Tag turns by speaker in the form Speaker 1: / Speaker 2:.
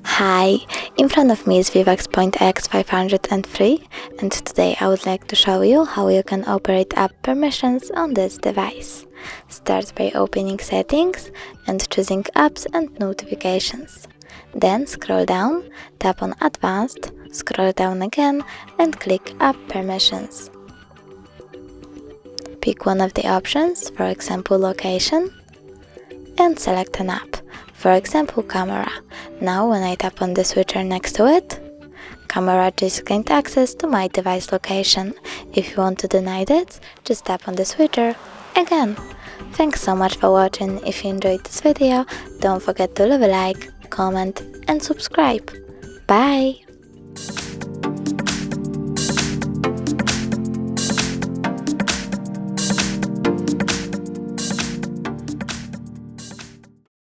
Speaker 1: Hi, in front of me is Vivax Point X503, and today I would like to show you how you can operate app permissions on this device. Start by opening Settings and choosing Apps and Notifications. Then scroll down, tap on Advanced, scroll down again and click App Permissions. Pick one of the options, for example Location, and select an app, for example Camera. Now when I tap on the switcher next to it, Camera just gained access to my device location. If you want to deny it, just tap on the switcher again. Thanks so much for watching. If you enjoyed this video, don't forget to leave a like, comment and subscribe. Bye!